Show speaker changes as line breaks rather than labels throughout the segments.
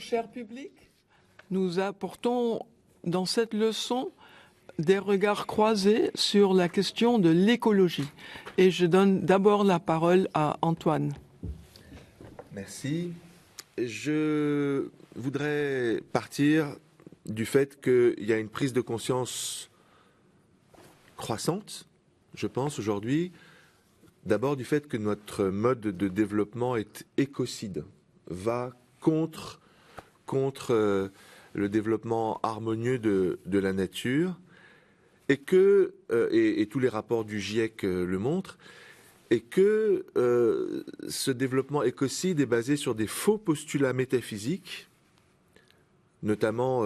Alors, cher public, nous apportons dans cette leçon des regards croisés sur la question de l'écologie. Et je donne d'abord la parole à Antoine.
Merci. Je voudrais partir du fait qu'il y a une prise de conscience croissante, je pense, aujourd'hui, d'abord du fait que notre mode de développement est écocide, va contre le développement harmonieux de la nature, et que, et tous les rapports du GIEC le montrent, et que ce développement écocide est basé sur des faux postulats métaphysiques, notamment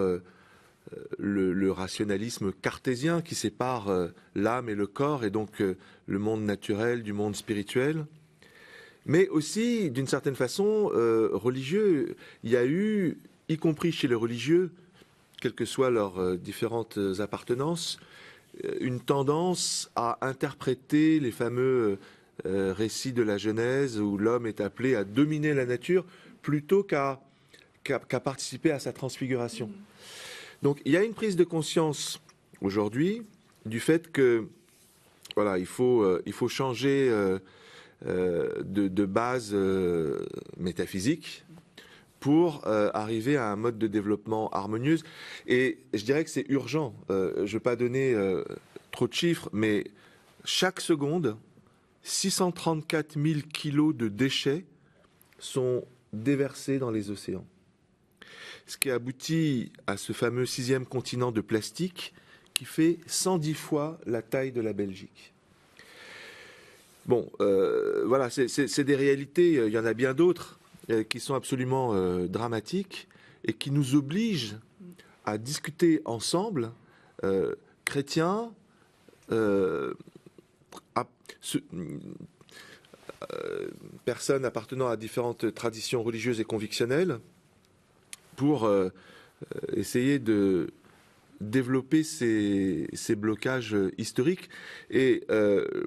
le rationalisme cartésien qui sépare l'âme et le corps, et donc le monde naturel du monde spirituel, mais aussi, d'une certaine façon, religieux. Il y a eu, y compris chez les religieux, quelles que soient leurs différentes appartenances, une tendance à interpréter les fameux récits de la Genèse où l'homme est appelé à dominer la nature plutôt qu'à participer à sa transfiguration. Donc il y a une prise de conscience aujourd'hui du fait que voilà, il faut changer de base métaphysique pour arriver à un mode de développement harmonieux. Et je dirais que c'est urgent. Je ne veux pas donner trop de chiffres, mais chaque seconde, 634 000 kilos de déchets sont déversés dans les océans. Ce qui aboutit à ce fameux 6e continent de plastique qui fait 110 fois la taille de la Belgique. Bon, voilà, c'est des réalités, il y en a bien d'autres qui sont absolument dramatiques et qui nous obligent à discuter ensemble, chrétiens, personnes appartenant à différentes traditions religieuses et convictionnelles, pour essayer de développer ces blocages historiques. Et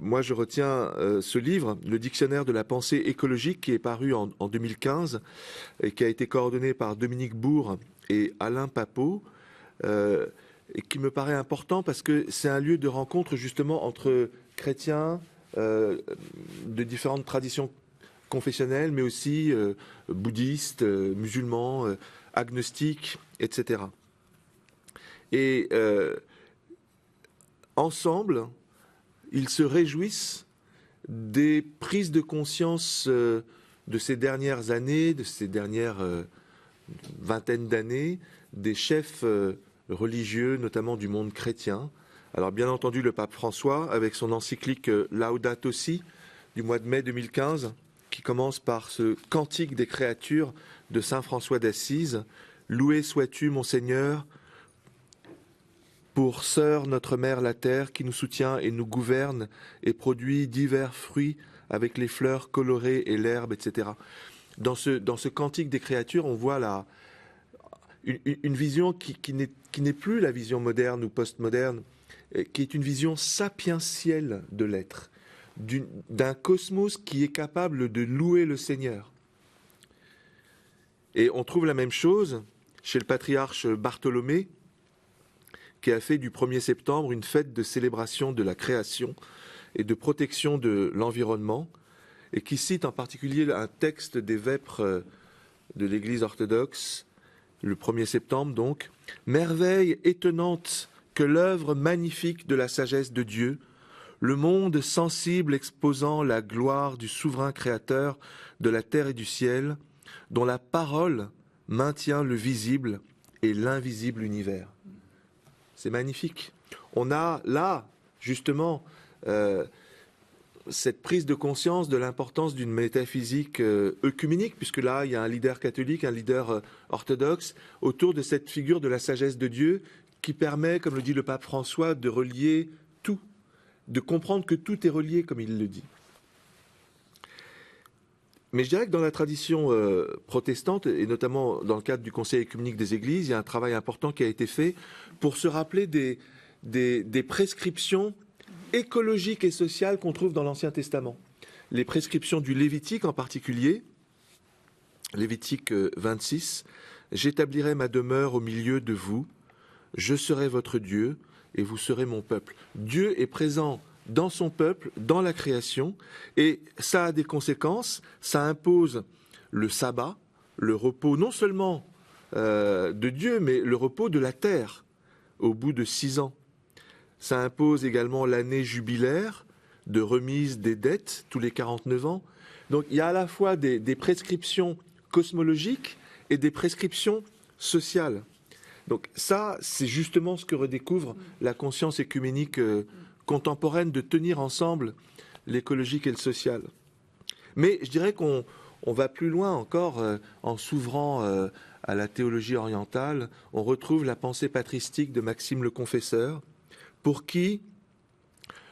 moi, je retiens ce livre, le Dictionnaire de la pensée écologique, qui est paru en 2015 et qui a été coordonné par Dominique Bourg et Alain Papeau, et qui me paraît important parce que c'est un lieu de rencontre justement entre chrétiens de différentes traditions confessionnelles, mais aussi bouddhistes, musulmans, agnostiques, etc. Et ensemble, ils se réjouissent des prises de conscience de ces dernières années, de ces dernières vingtaine d'années, des chefs religieux, notamment du monde chrétien. Alors bien entendu, le pape François, avec son encyclique Laudato Si du mois de mai 2015, qui commence par ce cantique des créatures de saint François d'Assise, « Loué sois-tu, mon Seigneur, pour sœur notre mère la terre, qui nous soutient et nous gouverne et produit divers fruits avec les fleurs colorées et l'herbe, etc. » Dans ce cantique des créatures, on voit une vision qui n'est plus la vision moderne ou postmoderne, qui est une vision sapientielle de l'être, d'un cosmos qui est capable de louer le Seigneur. Et on trouve la même chose chez le patriarche Bartholomée, qui a fait du 1er septembre une fête de célébration de la création et de protection de l'environnement, et qui cite en particulier un texte des vêpres de l'Église orthodoxe, le 1er septembre donc, « Merveille étonnante que l'œuvre magnifique de la sagesse de Dieu, le monde sensible exposant la gloire du souverain créateur de la terre et du ciel, dont la parole maintient le visible et l'invisible univers. » C'est magnifique. On a là, justement, cette prise de conscience de l'importance d'une métaphysique œcuménique, puisque là, il y a un leader catholique, un leader orthodoxe, autour de cette figure de la sagesse de Dieu qui permet, comme le dit le pape François, de relier tout, de comprendre que tout est relié, comme il le dit. Mais je dirais que dans la tradition protestante, et notamment dans le cadre du Conseil œcuménique des Églises, il y a un travail important qui a été fait pour se rappeler des prescriptions écologiques et sociales qu'on trouve dans l'Ancien Testament. Les prescriptions du Lévitique en particulier, Lévitique 26, j'établirai ma demeure au milieu de vous, je serai votre Dieu et vous serez mon peuple. Dieu est présent dans son peuple, dans la création, et ça a des conséquences, ça impose le sabbat, le repos non seulement de Dieu, mais le repos de la terre au bout de 6 ans. Ça impose également l'année jubilaire de remise des dettes tous les 49 ans. Donc il y a à la fois des prescriptions cosmologiques et des prescriptions sociales. Donc ça, c'est justement ce que redécouvre la conscience écuménique contemporaine, de tenir ensemble l'écologique et le social. Mais je dirais qu'on va plus loin encore en s'ouvrant à la théologie orientale. On retrouve la pensée patristique de Maxime le Confesseur, pour qui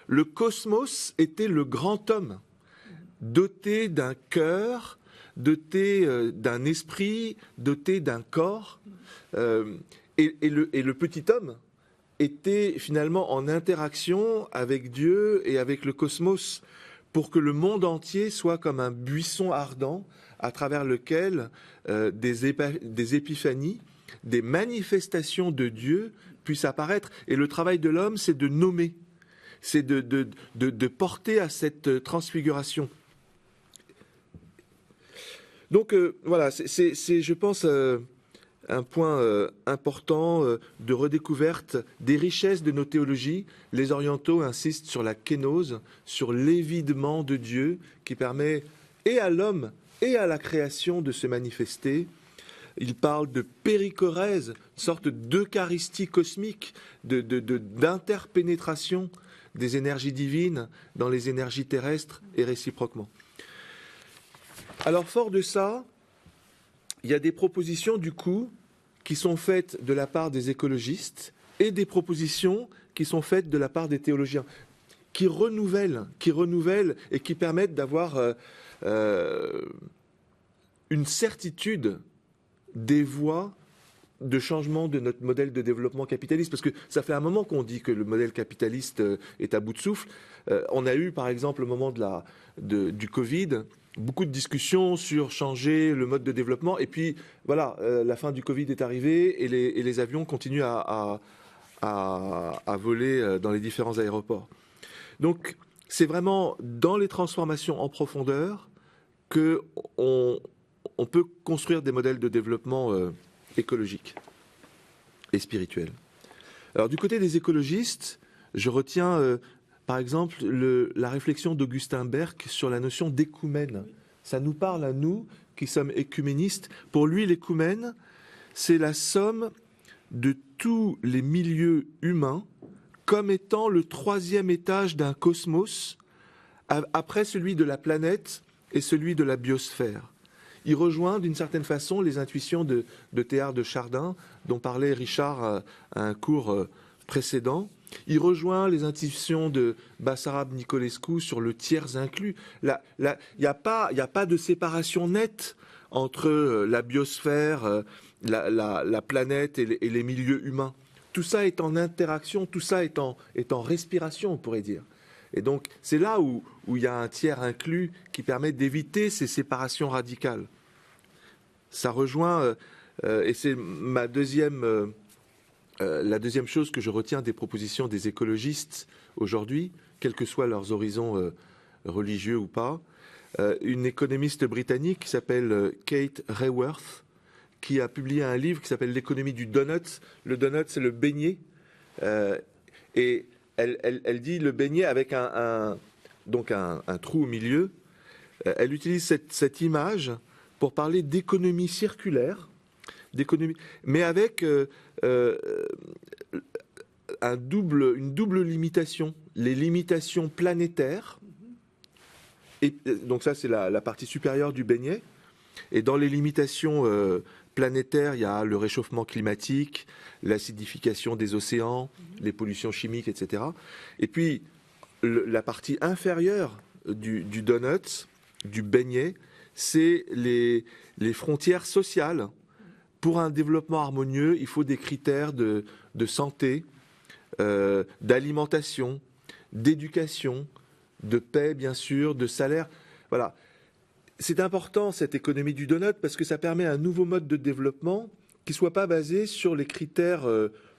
le cosmos était le grand homme, doté d'un cœur, doté d'un esprit, doté d'un corps. Et le petit homme était finalement en interaction avec Dieu et avec le cosmos, pour que le monde entier soit comme un buisson ardent à travers lequel des épiphanies, des manifestations de Dieu puissent apparaître. Et le travail de l'homme, c'est de nommer, c'est de porter à cette transfiguration. Donc voilà, c'est je pense un point important de redécouverte des richesses de nos théologies. Les orientaux insistent sur la kénose, sur l'évidement de Dieu qui permet et à l'homme et à la création de se manifester. Ils parlent de périchorèse, une sorte d'eucharistie cosmique, d'interpénétration des énergies divines dans les énergies terrestres et réciproquement. Alors, fort de ça, il y a des propositions, du coup, qui sont faites de la part des écologistes et des propositions qui sont faites de la part des théologiens, qui renouvellent et qui permettent d'avoir une certitude des voies de changement de notre modèle de développement capitaliste. Parce que ça fait un moment qu'on dit que le modèle capitaliste est à bout de souffle. On a eu, par exemple, au moment du Covid, beaucoup de discussions sur changer le mode de développement. Et puis, voilà, la fin du Covid est arrivée et les avions continuent à voler dans les différents aéroports. Donc, c'est vraiment dans les transformations en profondeur qu'on peut construire des modèles de développement écologique et spirituel. Alors, du côté des écologistes, je retiens... par exemple, la réflexion d'Augustin Berck sur la notion d'écoumène. Ça nous parle à nous qui sommes écuménistes. Pour lui, l'écoumène, c'est la somme de tous les milieux humains comme étant le 3e étage d'un cosmos, après celui de la planète et celui de la biosphère. Il rejoint d'une certaine façon les intuitions de Théard de Chardin, dont parlait Richard à un cours précédent. Il rejoint les intuitions de Bassarab Nicolescu sur le tiers inclus. Il n'y a pas de séparation nette entre la biosphère, la planète et les milieux humains. Tout ça est en interaction, tout ça est en respiration, on pourrait dire. Et donc, c'est là où il y a un tiers inclus qui permet d'éviter ces séparations radicales. Ça rejoint, et c'est la deuxième chose que je retiens des propositions des écologistes aujourd'hui, quels que soient leurs horizons religieux ou pas, une économiste britannique qui s'appelle Kate Raworth, qui a publié un livre qui s'appelle L'économie du donut. Le donut, c'est le beignet. Et elle dit le beignet avec un trou au milieu. Elle utilise cette image pour parler d'économie circulaire, mais avec une double limitation, les limitations planétaires. Et donc ça, c'est la partie supérieure du beignet. Et dans les limitations planétaires, il y a le réchauffement climatique, l'acidification des océans, les pollutions chimiques, etc. Et puis, la partie inférieure du donut, du beignet, c'est les frontières sociales. Pour un développement harmonieux, il faut des critères de santé, d'alimentation, d'éducation, de paix, bien sûr, de salaire. Voilà. C'est important, cette économie du donut, parce que ça permet un nouveau mode de développement qui ne soit pas basé sur les critères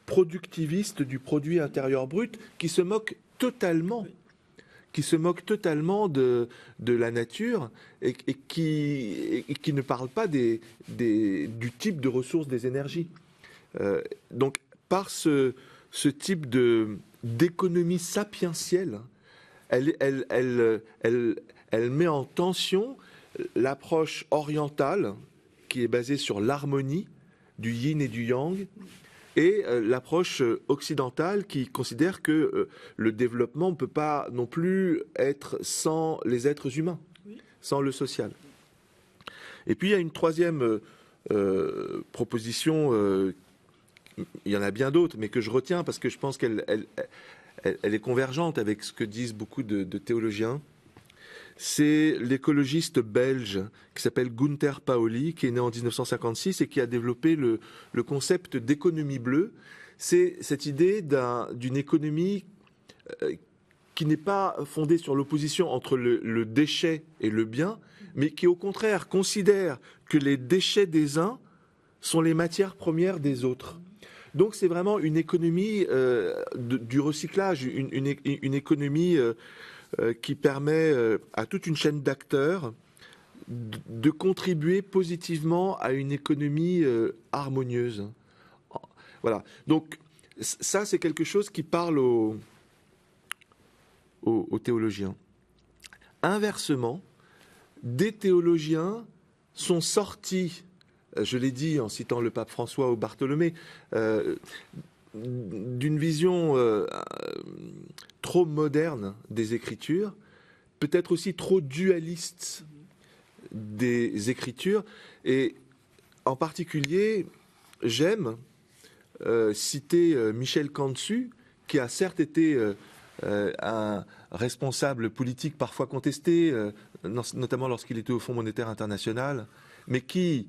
productivistes du produit intérieur brut, qui se moquent totalement de la nature et qui ne parle pas du type de ressources des énergies. Donc, par ce type d'économie sapientielle, elle met en tension l'approche orientale qui est basée sur l'harmonie du yin et du yang, et l'approche occidentale qui considère que le développement ne peut pas non plus être sans les êtres humains, sans le social. Et puis il y a une troisième proposition, il y en a bien d'autres, mais que je retiens parce que je pense qu'elle est convergente avec ce que disent beaucoup de théologiens. C'est l'écologiste belge qui s'appelle Gunther Pauli, qui est né en 1956 et qui a développé le concept d'économie bleue. C'est cette idée d'une économie qui n'est pas fondée sur l'opposition entre le déchet et le bien, mais qui au contraire considère que les déchets des uns sont les matières premières des autres. Donc c'est vraiment une économie du recyclage, une économie qui permet à toute une chaîne d'acteurs de contribuer positivement à une économie harmonieuse. Voilà. Donc ça, c'est quelque chose qui parle aux théologiens. Inversement, des théologiens sont sortis, je l'ai dit en citant le pape François ou Bartholomé, d'une vision trop moderne des Écritures, peut-être aussi trop dualiste des Écritures, et en particulier, j'aime citer Michel Cantu, qui a certes été un responsable politique parfois contesté, notamment lorsqu'il était au Fonds monétaire international, mais qui,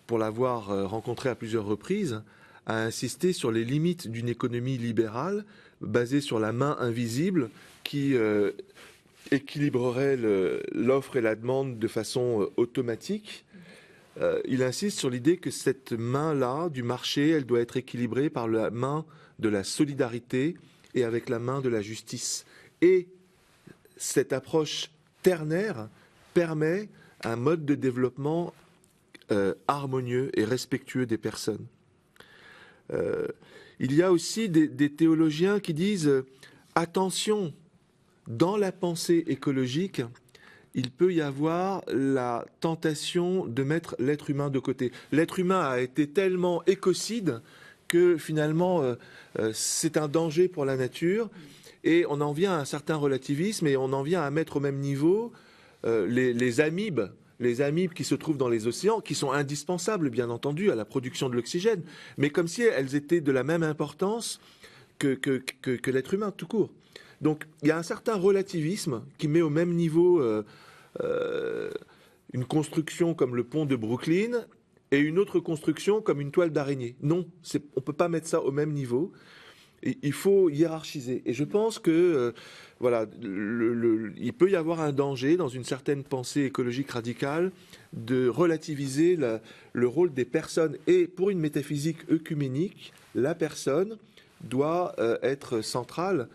pour l'avoir rencontré à plusieurs reprises, a insisté sur les limites d'une économie libérale basée sur la main invisible qui équilibrerait l'offre et la demande de façon automatique. Il insiste sur l'idée que cette main-là du marché, elle doit être équilibrée par la main de la solidarité et avec la main de la justice. Et cette approche ternaire permet un mode de développement harmonieux et respectueux des personnes. Il y a aussi des théologiens qui disent attention, dans la pensée écologique, il peut y avoir la tentation de mettre l'être humain de côté. L'être humain a été tellement écocide que finalement c'est un danger pour la nature, et on en vient à un certain relativisme et on en vient à mettre au même niveau les amibes qui se trouvent dans les océans, qui sont indispensables, bien entendu, à la production de l'oxygène, mais comme si elles étaient de la même importance que l'être humain, tout court. Donc, il y a un certain relativisme qui met au même niveau une construction comme le pont de Brooklyn et une autre construction comme une toile d'araignée. Non, on ne peut pas mettre ça au même niveau. Et il faut hiérarchiser. Et je pense que voilà, il peut y avoir un danger dans une certaine pensée écologique radicale de relativiser le rôle des personnes. Et pour une métaphysique œcuménique, la personne doit être centrale.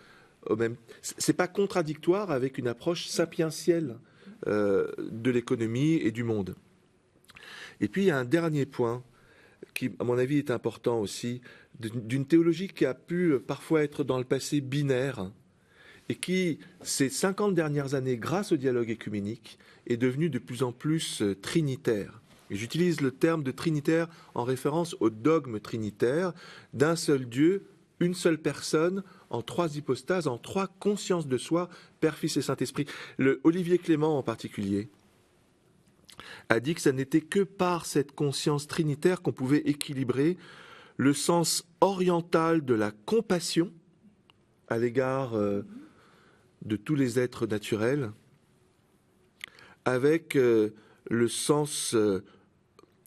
C'est pas contradictoire avec une approche sapientielle de l'économie et du monde. Et puis il y a un dernier point qui, à mon avis, est important aussi, d'une théologie qui a pu parfois être dans le passé binaire et qui, ces 50 dernières années, grâce au dialogue écuménique, est devenue de plus en plus trinitaire. Et j'utilise le terme de trinitaire en référence au dogme trinitaire d'un seul Dieu, une seule personne, en trois hypostases, en trois consciences de soi, Père, Fils et Saint-Esprit. Olivier Clément en particulier a dit que ça n'était que par cette conscience trinitaire qu'on pouvait équilibrer le sens oriental de la compassion à l'égard de tous les êtres naturels avec le sens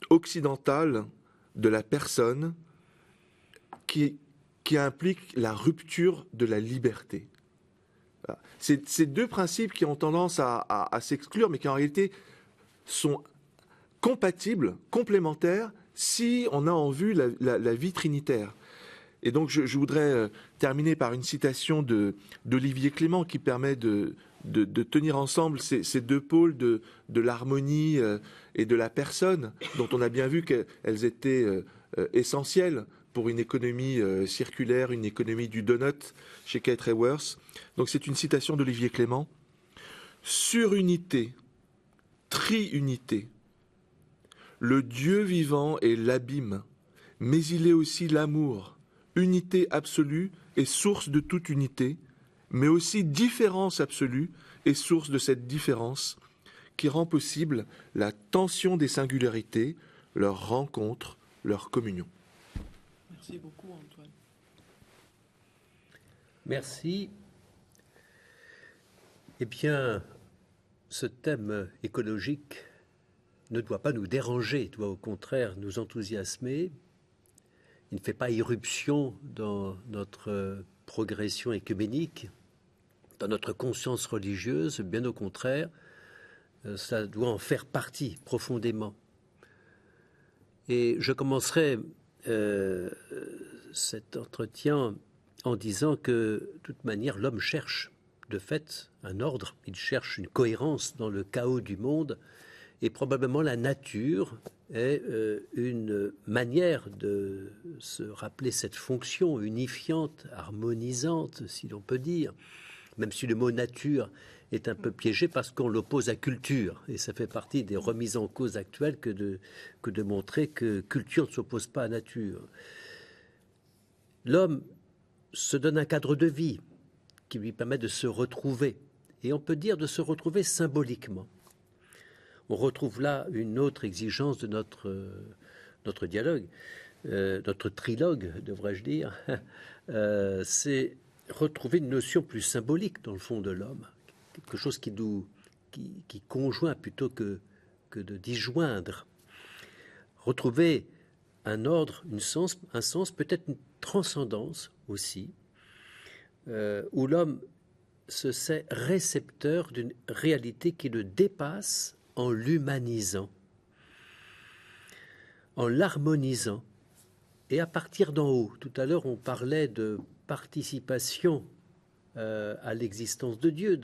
occidental de la personne qui implique la rupture de la liberté. Voilà. C'est deux principes qui ont tendance à s'exclure, mais qui en réalité sont compatibles, complémentaires, si on a en vue la vie trinitaire. Et donc je voudrais terminer par une citation d'Olivier Clément qui permet de tenir ensemble ces deux pôles de l'harmonie et de la personne, dont on a bien vu qu'elles étaient essentielles pour une économie circulaire, une économie du donut chez Kate Raworth. Donc c'est une citation d'Olivier Clément. Surunité, triunité. Le Dieu vivant est l'abîme, mais il est aussi l'amour, unité absolue et source de toute unité, mais aussi différence absolue et source de cette différence qui rend possible la tension des singularités, leur rencontre, leur communion.
Merci beaucoup, Antoine.
Merci. Eh bien, ce thème écologique ne doit pas nous déranger, doit au contraire nous enthousiasmer. Il ne fait pas irruption dans notre progression écuménique, dans notre conscience religieuse, bien au contraire, ça doit en faire partie profondément. Et je commencerai cet entretien en disant que, de toute manière, l'homme cherche de fait un ordre, il cherche une cohérence dans le chaos du monde, et probablement la nature est une manière de se rappeler cette fonction unifiante, harmonisante, si l'on peut dire, même si le mot nature est un peu piégé parce qu'on l'oppose à culture, et ça fait partie des remises en cause actuelles que de montrer que culture ne s'oppose pas à nature. L'homme se donne un cadre de vie qui lui permet de se retrouver, et on peut dire de se retrouver symboliquement. On retrouve là une autre exigence de notre dialogue, notre trilogue, devrais-je dire, c'est retrouver une notion plus symbolique dans le fond de l'homme, quelque chose qui conjoint plutôt que de disjoindre. Retrouver un ordre, un sens, peut-être une transcendance aussi, où l'homme se sait récepteur d'une réalité qui le dépasse en l'humanisant, en l'harmonisant, et à partir d'en haut. Tout à l'heure, on parlait de participation à l'existence de Dieu,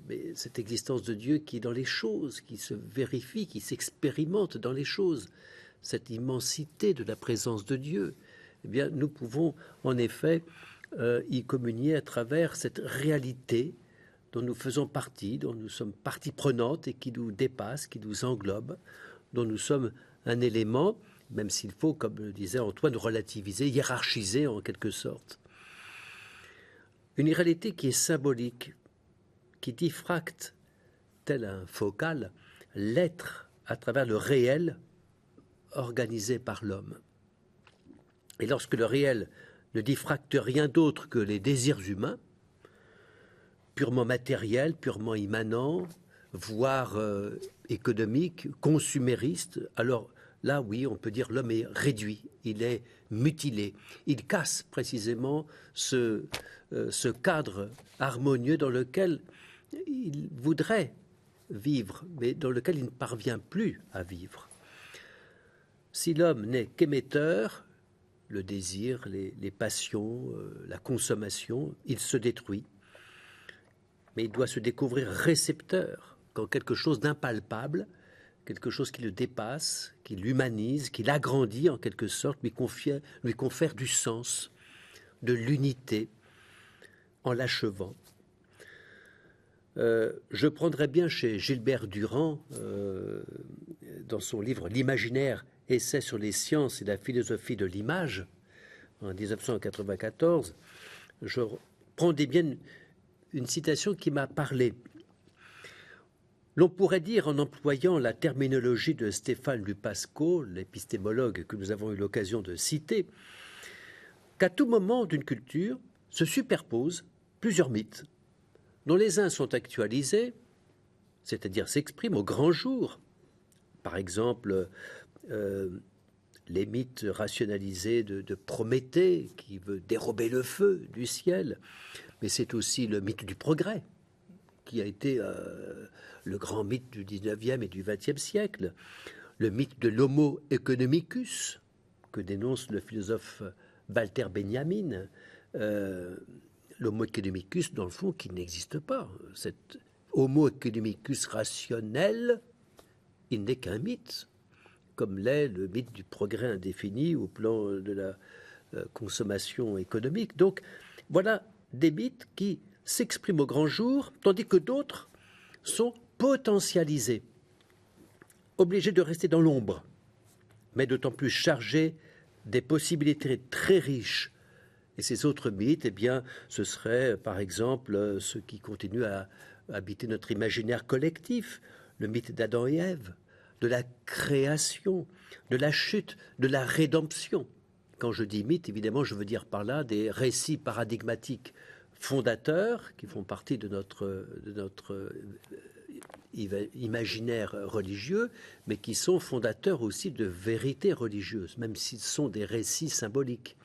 mais cette existence de Dieu qui est dans les choses, qui se vérifie, qui s'expérimente dans les choses, cette immensité de la présence de Dieu, eh bien, nous pouvons en effet y communier à travers cette réalité dont nous faisons partie, dont nous sommes partie prenante et qui nous dépasse, qui nous englobe, dont nous sommes un élément, même s'il faut, comme le disait Antoine, relativiser, hiérarchiser en quelque sorte. Une réalité qui est symbolique, qui diffracte, tel un focal, l'être à travers le réel organisé par l'homme. Et lorsque le réel ne diffracte rien d'autre que les désirs humains, purement matériels, purement immanents, voire économiques, consuméristes, alors là, oui, on peut dire l'homme est réduit, il est mutilé. Il casse précisément ce cadre harmonieux dans lequel il voudrait vivre, mais dans lequel il ne parvient plus à vivre. Si l'homme n'est qu'émetteur, le désir, les passions, la consommation, il se détruit. Mais il doit se découvrir récepteur, quand quelque chose d'impalpable, quelque chose qui le dépasse, qui l'humanise, qui l'agrandit en quelque sorte, lui confère du sens, de l'unité, en l'achevant. Je prendrais bien chez Gilbert Durand, dans son livre « L'imaginaire, essai sur les sciences et la philosophie de l'image », en 1994, je prendrais bien une citation qui m'a parlé. L'on pourrait dire, en employant la terminologie de Stéphane Lupasco, l'épistémologue que nous avons eu l'occasion de citer, qu'à tout moment d'une culture se superposent plusieurs mythes, dont les uns sont actualisés, c'est-à-dire s'expriment au grand jour. Par exemple, les mythes rationalisés de Prométhée, qui veut dérober le feu du ciel, mais c'est aussi le mythe du progrès, qui a été le grand mythe du 19e et du 20e siècle. le mythe de l'homo economicus, que dénonce le philosophe Walter Benjamin, l'homo economicus, dans le fond, qui n'existe pas. Cet homo economicus rationnel, il n'est qu'un mythe, comme l'est le mythe du progrès indéfini au plan de la consommation économique. Donc, voilà des mythes qui s'expriment au grand jour, tandis que d'autres sont potentialisés, obligés de rester dans l'ombre, mais d'autant plus chargés des possibilités très riches. Et ces autres mythes, eh bien, ce serait, par exemple, ceux qui continuent à habiter notre imaginaire collectif, le mythe d'Adam et Ève, de la création, de la chute, de la rédemption. Quand je dis mythe, évidemment, je veux dire par là des récits paradigmatiques fondateurs qui font partie de notre imaginaire religieux, mais qui sont fondateurs aussi de vérités religieuses, même s'ils sont des récits symboliques,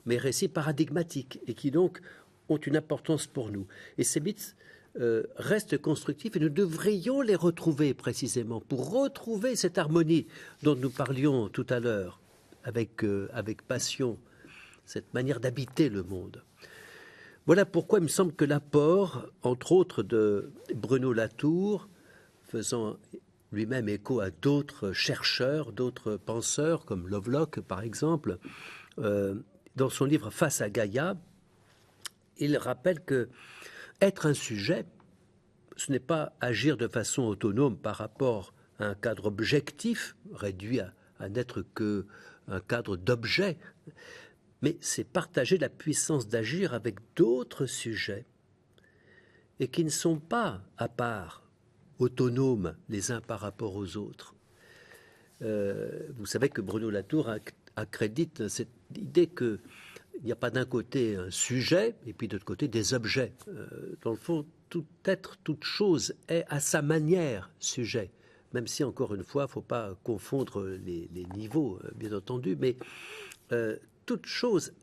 mais récits paradigmatiques, et qui donc ont une importance pour nous. Et ces mythes restent constructifs, et nous devrions les retrouver précisément, pour retrouver cette harmonie dont nous parlions tout à l'heure, avec passion, cette manière d'habiter le monde. Voilà pourquoi il me semble que l'apport, entre autres, de Bruno Latour, faisant lui-même écho à d'autres chercheurs, d'autres penseurs, comme Lovelock par exemple, dans son livre Face à Gaïa, il rappelle que être un sujet, ce n'est pas agir de façon autonome par rapport à un cadre objectif, réduit à n'être qu'un cadre d'objets, mais c'est partager la puissance d'agir avec d'autres sujets et qui ne sont pas à part, autonomes les uns par rapport aux autres. Vous savez que Bruno Latour accrédite cette idée qu'il n'y a pas d'un côté un sujet et puis de l'autre côté des objets. Dans le fond, tout être, toute chose est à sa manière sujet, même si, encore une fois, il ne faut pas confondre les niveaux, bien entendu, mais toute chose,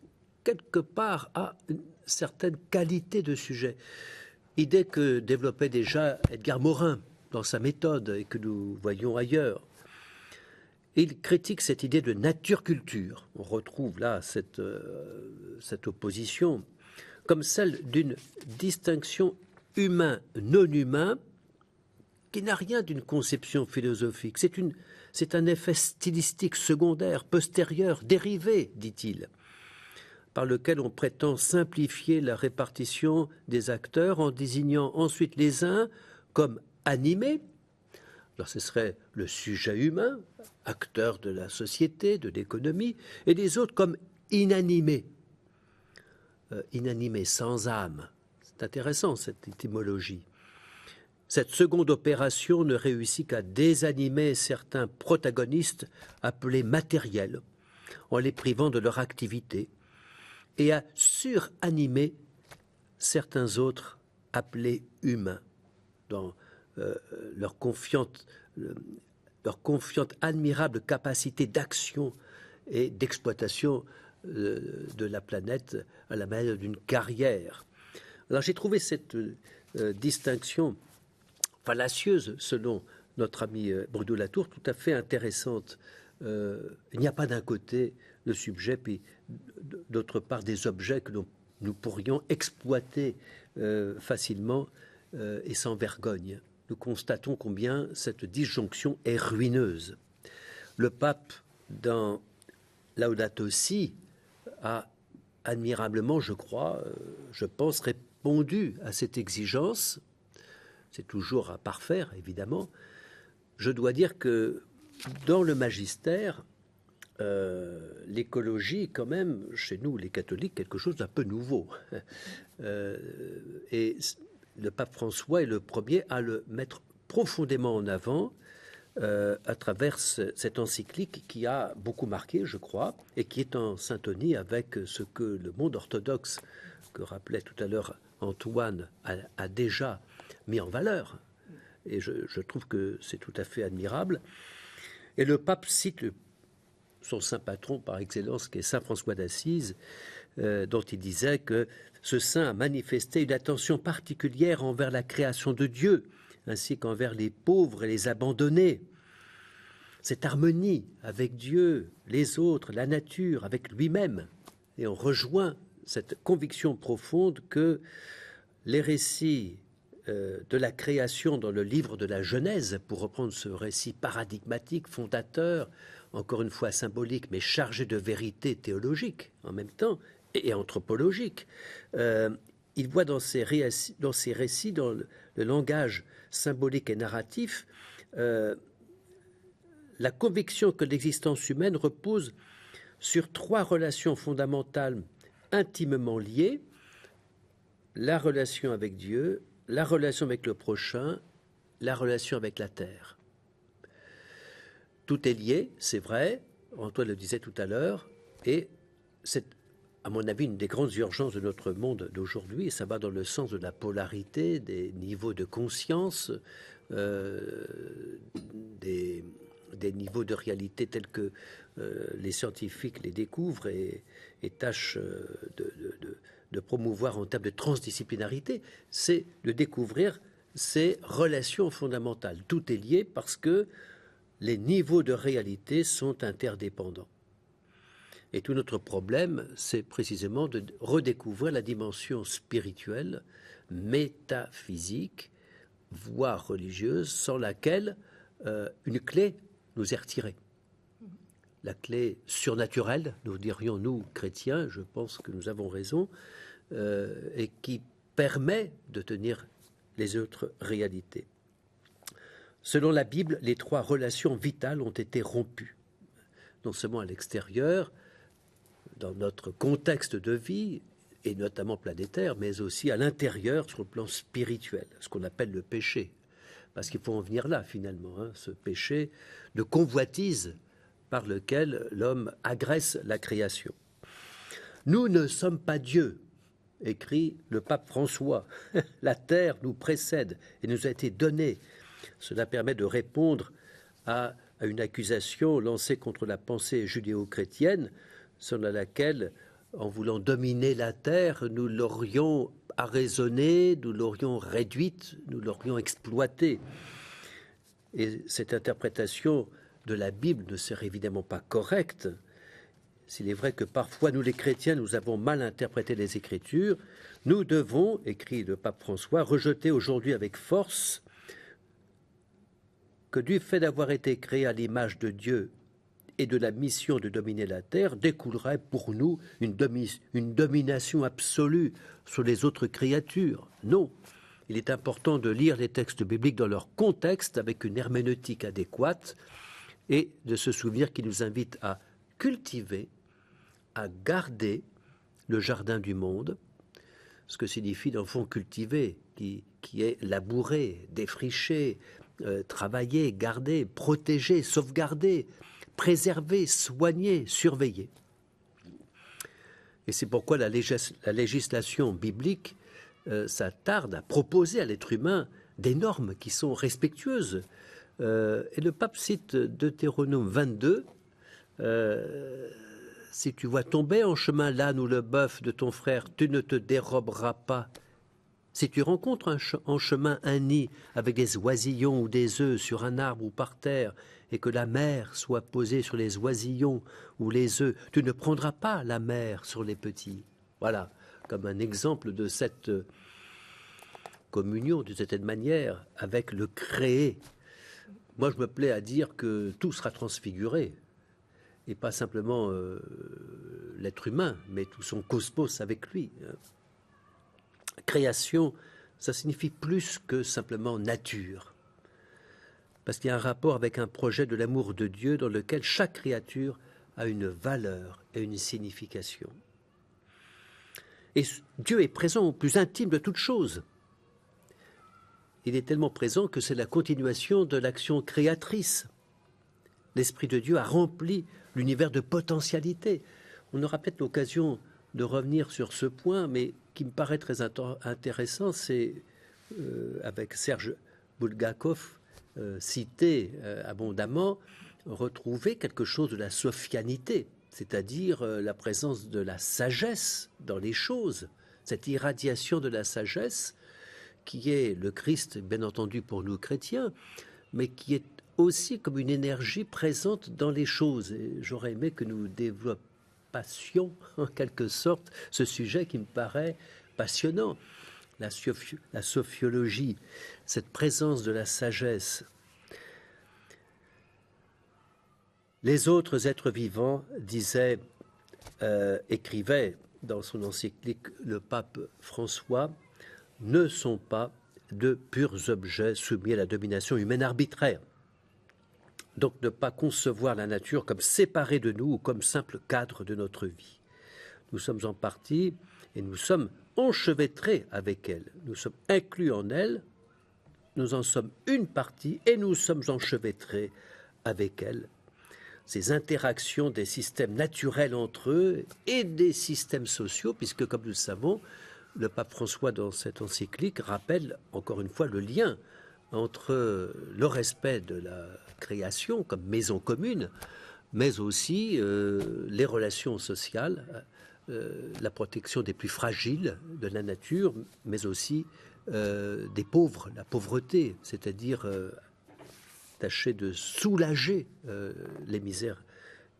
quelque part, a une certaine qualité de sujet. Idée que développait déjà Edgar Morin dans sa méthode et que nous voyons ailleurs. Il critique cette idée de nature-culture. On retrouve là cette opposition comme celle d'une distinction humain-non humain qui n'a rien d'une conception philosophique. C'est un effet stylistique secondaire, postérieur, dérivé, dit-il, par lequel on prétend simplifier la répartition des acteurs en désignant ensuite les uns comme animés. Alors ce serait le sujet humain, acteur de la société, de l'économie, et les autres comme inanimés, inanimés, sans âme. C'est intéressant cette étymologie. Cette seconde opération ne réussit qu'à désanimer certains protagonistes appelés matériels, en les privant de leur activité, et à suranimer certains autres appelés humains, dans leur confiante admirable capacité d'action et d'exploitation de la planète à la manière d'une carrière. Alors j'ai trouvé cette distinction fallacieuse, selon notre ami Bruno Latour, tout à fait intéressante. Il n'y a pas d'un côté le sujet, puis d'autre part des objets que nous pourrions exploiter facilement et sans vergogne. Nous constatons combien cette disjonction est ruineuse. Le pape, dans Laudato Si, a admirablement, je crois, je pense, répondu à cette exigence. C'est toujours à parfaire, évidemment. Je dois dire que dans le magistère, l'écologie, quand même, chez nous, les catholiques, quelque chose d'un peu nouveau. Et le pape François est le premier à le mettre profondément en avant à travers cette encyclique qui a beaucoup marqué, je crois, et qui est en syntonie avec ce que le monde orthodoxe, que rappelait tout à l'heure Antoine, a déjà mis en valeur. Et je trouve que c'est tout à fait admirable. Et le pape cite son saint patron par excellence, qui est saint François d'Assise, dont il disait que ce saint a manifesté une attention particulière envers la création de Dieu, ainsi qu'envers les pauvres et les abandonnés. cette harmonie avec Dieu, les autres, la nature, avec lui-même. Et on rejoint cette conviction profonde que les récits de la création dans le livre de la Genèse, pour reprendre ce récit paradigmatique, fondateur, encore une fois symbolique, mais chargé de vérité théologique en même temps, et anthropologique, il voit dans ces récits, dans le langage symbolique et narratif, la conviction que l'existence humaine repose sur 3 relations fondamentales intimement liées: la relation avec Dieu, la relation avec le prochain, la relation avec la terre. Tout est lié, c'est vrai, Antoine le disait tout à l'heure, et c'est, à mon avis, une des grandes urgences de notre monde d'aujourd'hui, et ça va dans le sens de la polarité, des niveaux de conscience, des niveaux de réalité tels que les scientifiques les découvrent et tâchent de promouvoir en termes de transdisciplinarité, c'est de découvrir ces relations fondamentales. Tout est lié parce que les niveaux de réalité sont interdépendants. Et tout notre problème, c'est précisément de redécouvrir la dimension spirituelle, métaphysique, voire religieuse, sans laquelle une clé nous est retirée. La clé surnaturelle, nous dirions nous chrétiens, je pense que nous avons raison, et qui permet de tenir les autres réalités. Selon la Bible, les 3 relations vitales ont été rompues, non seulement à l'extérieur, dans notre contexte de vie, et notamment planétaire, mais aussi à l'intérieur, sur le plan spirituel, ce qu'on appelle le péché. Parce qu'il faut en venir là, finalement, ce péché de convoitise par lequel l'homme agresse la création. Nous ne sommes pas Dieu, écrit le pape François. La terre nous précède et nous a été donnée. Cela permet de répondre à une accusation lancée contre la pensée judéo-chrétienne, selon laquelle, en voulant dominer la terre, nous l'aurions arraisonnée, nous l'aurions réduite, nous l'aurions exploitée. Et cette interprétation de la Bible ne serait évidemment pas correcte. S'il est vrai que parfois, nous les chrétiens, nous avons mal interprété les Écritures, nous devons, écrit le pape François, rejeter aujourd'hui avec force que du fait d'avoir été créé à l'image de Dieu et de la mission de dominer la terre, découlerait pour nous une domination absolue sur les autres créatures. Non, il est important de lire les textes bibliques dans leur contexte avec une herméneutique adéquate et de se souvenir qu'ils nous invitent à cultiver, à garder le jardin du monde, ce que signifie dans le fond cultiver, qui est labourer, défricher, travailler, garder, protéger, sauvegarder, préserver, soigner, surveiller. Et c'est pourquoi la législation biblique s'attarde à proposer à l'être humain des normes qui sont respectueuses. Et le pape cite Deutéronome 22, si tu vois tomber en chemin l'âne ou le bœuf de ton frère, tu ne te déroberas pas. Si tu rencontres en chemin un nid avec des oisillons ou des œufs sur un arbre ou par terre, et que la mère soit posée sur les oisillons ou les œufs, tu ne prendras pas la mère sur les petits. Voilà, comme un exemple de cette communion, d'une certaine manière, avec le créé. Moi, je me plais à dire que tout sera transfiguré, et pas simplement l'être humain, mais tout son cosmos avec lui. Création, ça signifie plus que simplement nature. Parce qu'il y a un rapport avec un projet de l'amour de Dieu dans lequel chaque créature a une valeur et une signification. Et Dieu est présent au plus intime de toute chose. Il est tellement présent que c'est la continuation de l'action créatrice. L'Esprit de Dieu a rempli l'univers de potentialités. On aura peut-être l'occasion de revenir sur ce point, mais qui me paraît très intéressant, c'est avec Serge Bulgakov, cité abondamment, retrouver quelque chose de la sophianité, c'est-à-dire la présence de la sagesse dans les choses, cette irradiation de la sagesse qui est le Christ, bien entendu pour nous chrétiens, mais qui est aussi comme une énergie présente dans les choses. Et j'aurais aimé que nous développassions, en quelque sorte, ce sujet qui me paraît passionnant. La sophiologie, cette présence de la sagesse. Les autres êtres vivants, écrivait dans son encyclique le pape François, ne sont pas de purs objets soumis à la domination humaine arbitraire. Donc ne pas concevoir la nature comme séparée de nous ou comme simple cadre de notre vie. Nous sommes en partie et nous sommes enchevêtrés avec elle. Nous sommes inclus en elle, nous en sommes une partie et nous sommes enchevêtrés avec elle. Ces interactions des systèmes naturels entre eux et des systèmes sociaux, puisque comme nous le savons, le pape François dans cette encyclique rappelle encore une fois le lien entre le respect de la création comme maison commune, mais aussi les relations sociales, la protection des plus fragiles de la nature, mais aussi des pauvres, la pauvreté, c'est-à-dire tâcher de soulager les misères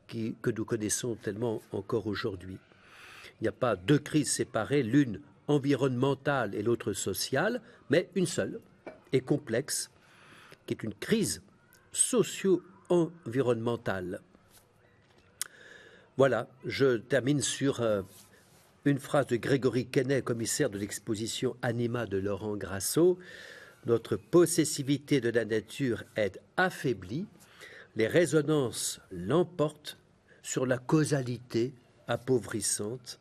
que nous connaissons tellement encore aujourd'hui. Il n'y a pas deux crises séparées, l'une environnementale et l'autre sociale, mais une seule et complexe, qui est une crise socio-environnementale. Voilà, je termine sur une phrase de Grégory Quesnay, commissaire de l'exposition Anima de Laurent Grasso. Notre possessivité de la nature est affaiblie, les résonances l'emportent sur la causalité appauvrissante.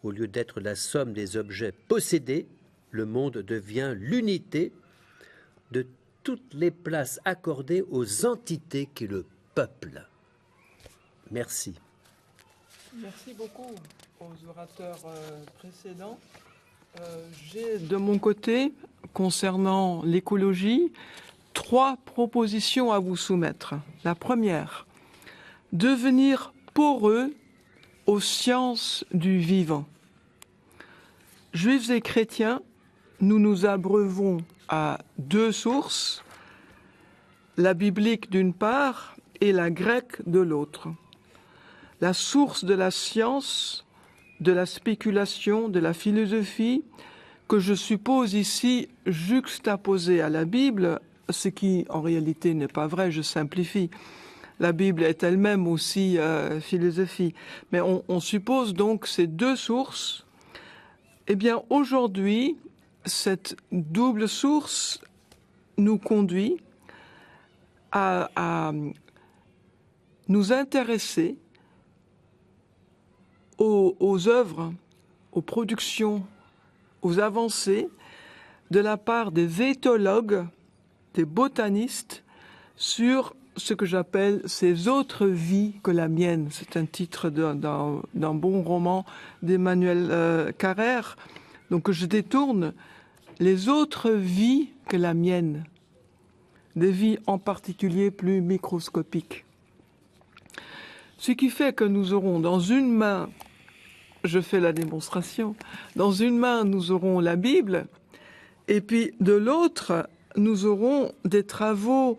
Au lieu d'être la somme des objets possédés, le monde devient l'unité de toutes les places accordées aux entités qui le peuplent. Merci.
Merci beaucoup aux orateurs précédents. J'ai de mon côté, concernant l'écologie, 3 propositions à vous soumettre. La première, devenir poreux aux sciences du vivant. Juifs et chrétiens, nous nous abreuvons à 2 sources, la biblique d'une part et la grecque de l'autre. La source de la science, de la spéculation, de la philosophie, que je suppose ici juxtaposée à la Bible, ce qui en réalité n'est pas vrai, je simplifie. La Bible est elle-même aussi philosophie. Mais on suppose donc ces 2 sources. Eh bien, aujourd'hui, cette double source nous conduit à nous intéresser aux œuvres, aux productions, aux avancées de la part des éthologues, des botanistes, sur ce que j'appelle ces autres vies que la mienne. C'est un titre d'un bon roman d'Emmanuel Carrère. Donc je détourne les autres vies que la mienne, des vies en particulier plus microscopiques. Ce qui fait que nous aurons dans une main, je fais la démonstration, dans une main nous aurons la Bible, et puis de l'autre nous aurons des travaux,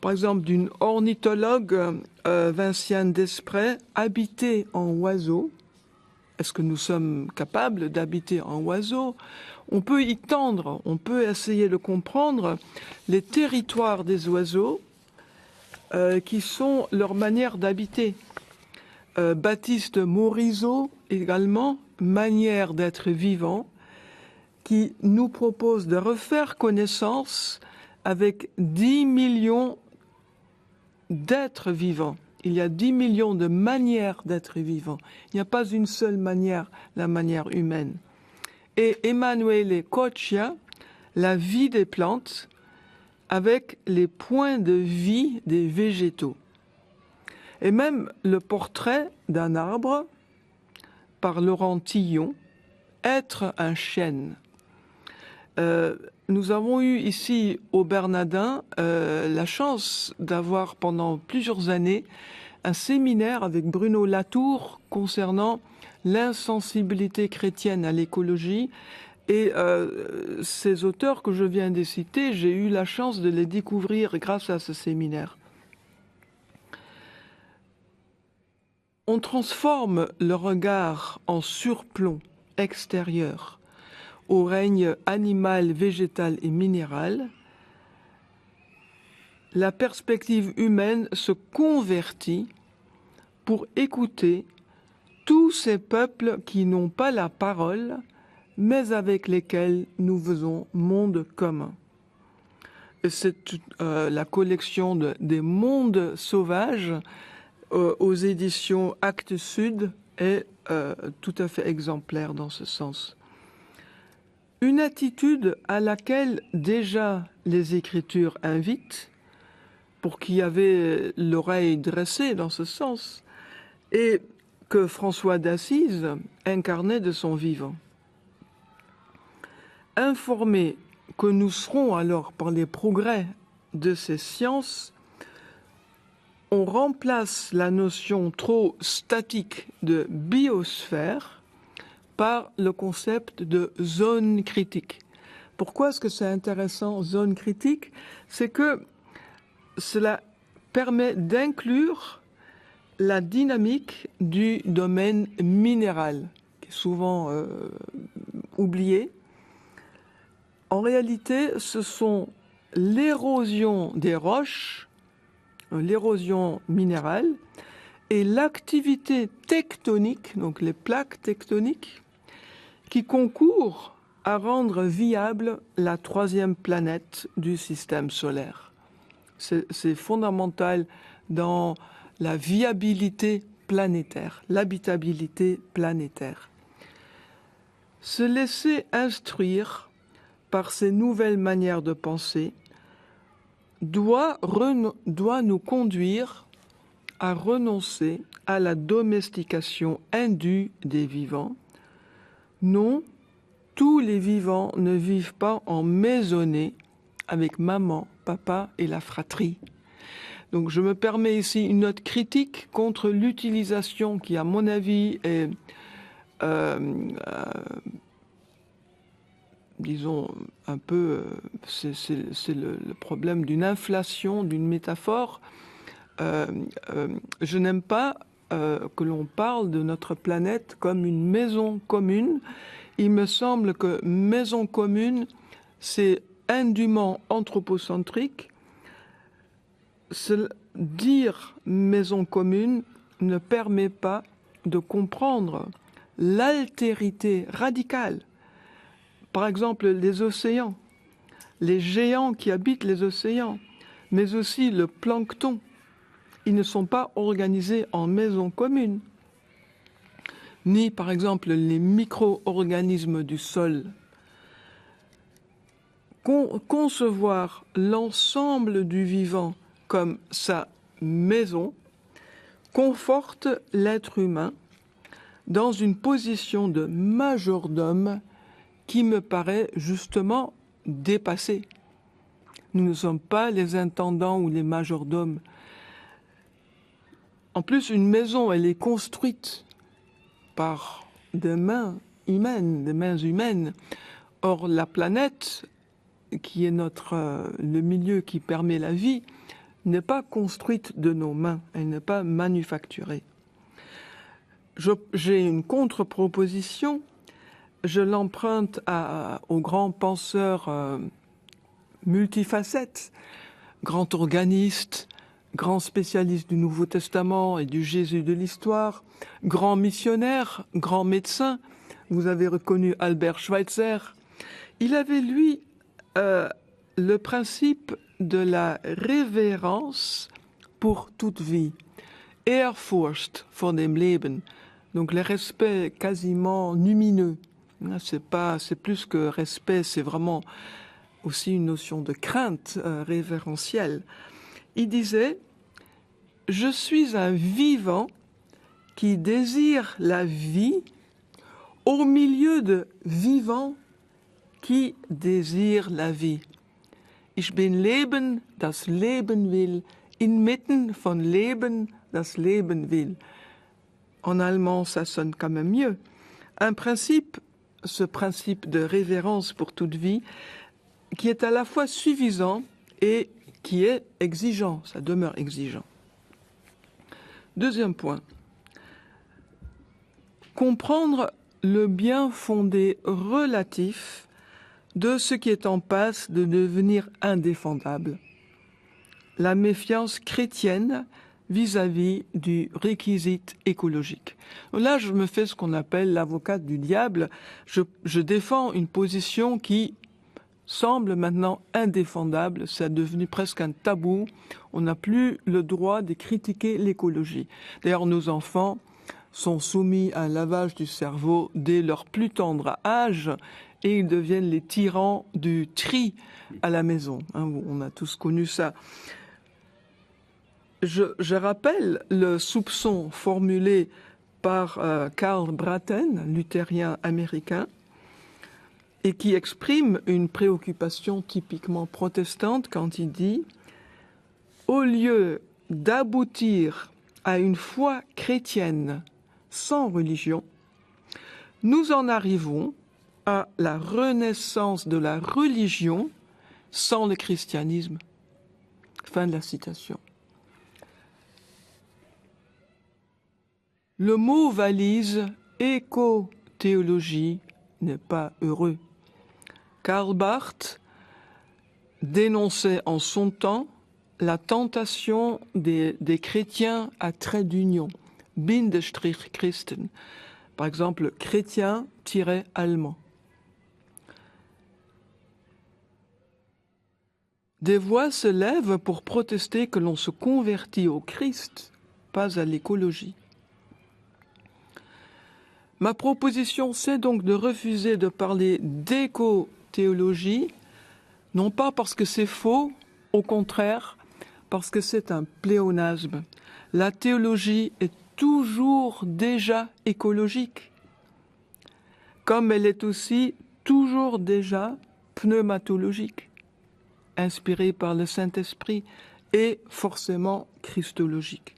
par exemple d'une ornithologue, Vinciane Desprez, habiter en oiseau. Est-ce que nous sommes capables d'habiter en oiseau? On peut y tendre, on peut essayer de comprendre les territoires des oiseaux qui sont leur manière d'habiter. Baptiste Morisot également, Manière d'être vivant, qui nous propose de refaire connaissance avec 10 millions d'êtres vivants. Il y a 10 millions de manières d'être vivant. Il n'y a pas une seule manière, la manière humaine. Et Emanuele Coccia, la vie des plantes, avec les points de vie des végétaux. Et même le portrait d'un arbre, par Laurent Tillon, Être un chêne. Nous avons eu ici au Bernardin la chance d'avoir pendant plusieurs années un séminaire avec Bruno Latour concernant l'insensibilité chrétienne à l'écologie Et ces auteurs que je viens de citer, j'ai eu la chance de les découvrir grâce à ce séminaire. On transforme le regard en surplomb extérieur au règne animal, végétal et minéral. La perspective humaine se convertit pour écouter tous ces peuples qui n'ont pas la parole, mais avec lesquels nous faisons monde commun. C'est la collection des mondes sauvages aux éditions Actes Sud est tout à fait exemplaire dans ce sens. Une attitude à laquelle déjà les Écritures invitent, pour qui avait l'oreille dressée dans ce sens, et que François d'Assise incarnait de son vivant. Informés que nous serons alors par les progrès de ces sciences, on remplace la notion trop statique de biosphère par le concept de zone critique. Pourquoi est-ce que c'est intéressant, zone critique? C'est que cela permet d'inclure la dynamique du domaine minéral, qui est souvent oublié. En réalité, ce sont l'érosion des roches, l'érosion minérale, et l'activité tectonique, donc les plaques tectoniques, qui concourent à rendre viable la troisième planète du système solaire. C'est fondamental dans la viabilité planétaire, l'habitabilité planétaire. Se laisser instruire par ces nouvelles manières de penser doit nous conduire à renoncer à la domestication indue des vivants. Non, tous les vivants ne vivent pas en maisonnée avec maman, papa et la fratrie. Donc je me permets ici une note critique contre l'utilisation qui, à mon avis, est, disons, un peu, c'est le problème d'une inflation, d'une métaphore. Je n'aime pas que l'on parle de notre planète comme une maison commune. Il me semble que maison commune, c'est indûment anthropocentrique. Dire maison commune ne permet pas de comprendre l'altérité radicale. Par exemple, les océans, les géants qui habitent les océans, mais aussi le plancton. Ils ne sont pas organisés en maison commune. Ni, par exemple, les micro-organismes du sol. Concevoir l'ensemble du vivant comme sa maison conforte l'être humain dans une position de majordome qui me paraît justement dépassée. Nous ne sommes pas les intendants ou les majordomes. En plus, une maison, elle est construite par des mains humaines. Or, la planète, qui est le milieu qui permet la vie, n'est pas construite de nos mains, elle n'est pas manufacturée. J'ai une contre-proposition, je l'emprunte au grand penseur multifacette, grand organiste, grand spécialiste du Nouveau Testament et du Jésus de l'histoire, grand missionnaire, grand médecin. Vous avez reconnu Albert Schweitzer. Il avait, lui, le principe de la révérence pour toute vie. Ehrfurcht vor dem Leben. Donc le respect quasiment lumineux. C'est plus que respect, c'est vraiment aussi une notion de crainte révérentielle. Il disait « Je suis un vivant qui désire la vie au milieu de vivants qui désirent la vie. Ich bin Leben, das Leben will, inmitten von Leben, das Leben will. » En allemand, ça sonne quand même mieux. Un principe ce principe de révérence pour toute vie qui est à la fois suffisant et qui est exigeant, ça demeure exigeant. Deuxième point, comprendre le bien fondé relatif de ce qui est en passe de devenir indéfendable. La méfiance chrétienne vis-à-vis du réquisite écologique. Là, je me fais ce qu'on appelle l'avocate du diable. Je défends une position qui semble maintenant indéfendable. C'est devenu presque un tabou. On n'a plus le droit de critiquer l'écologie. D'ailleurs, nos enfants sont soumis à un lavage du cerveau dès leur plus tendre âge et ils deviennent les tyrans du tri à la maison. On a tous connu ça. Je rappelle le soupçon formulé par Karl Braten, luthérien américain, et qui exprime une préoccupation typiquement protestante quand il dit « Au lieu d'aboutir à une foi chrétienne sans religion, nous en arrivons à la renaissance de la religion sans le christianisme. » Fin de la citation. Le mot valise éco-théologie n'est pas heureux. Karl Barth dénonçait en son temps la tentation des chrétiens à trait d'union, Bindestrich Christen, par exemple chrétien-allemand. Des voix se lèvent pour protester que l'on se convertit au Christ, pas à l'écologie. Ma proposition, c'est donc de refuser de parler d'éco-théologie, non pas parce que c'est faux, au contraire, parce que c'est un pléonasme. La théologie est toujours déjà écologique, comme elle est aussi toujours déjà pneumatologique, inspirée par le Saint-Esprit et forcément christologique.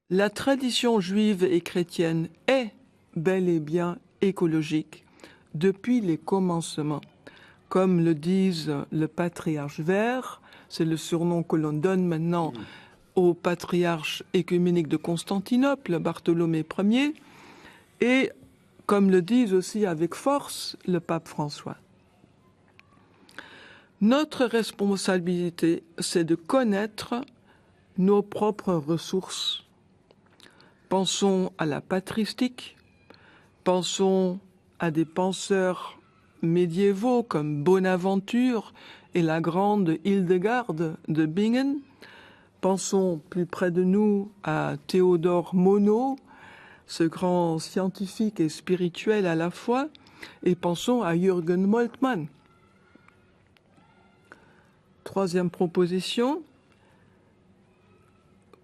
La tradition juive et chrétienne est bel et bien écologique depuis les commencements. Comme le disent le patriarche vert, c'est le surnom que l'on donne maintenant au patriarche œcuménique de Constantinople, Bartholomée Ier, et comme le disent aussi avec force le pape François. Notre responsabilité, c'est de connaître nos propres ressources. Pensons à la patristique, pensons à des penseurs médiévaux comme Bonaventure et la grande Hildegarde de Bingen. Pensons plus près de nous à Théodore Monod, ce grand scientifique et spirituel à la fois, et pensons à Jürgen Moltmann. Troisième proposition,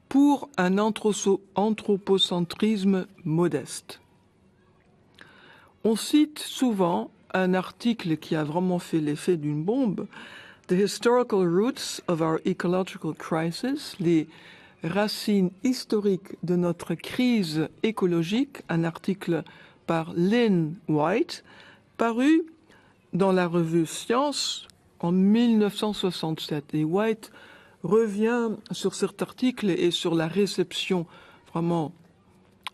pour un anthropocentrisme modeste. On cite souvent un article qui a vraiment fait l'effet d'une bombe, The Historical Roots of Our Ecological Crisis, les racines historiques de notre crise écologique, un article par Lynn White, paru dans la revue Science en 1967. Et White revient sur cet article et sur la réception vraiment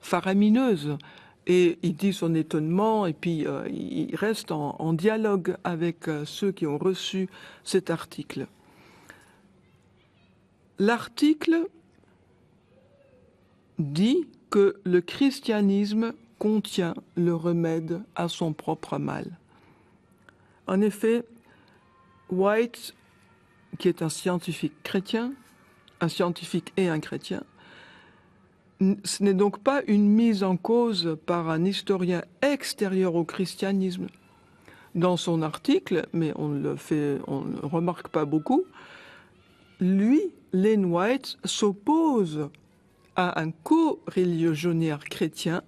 faramineuse. Et il dit son étonnement et puis il reste en dialogue avec ceux qui ont reçu cet article. L'article dit que le christianisme contient le remède à son propre mal. En effet, White, qui est un scientifique chrétien, un scientifique et un chrétien, ce n'est donc pas une mise en cause par un historien extérieur au christianisme. Dans son article, mais on ne le remarque pas beaucoup, lui, Lynn White, s'oppose à un co-religionnaire chrétien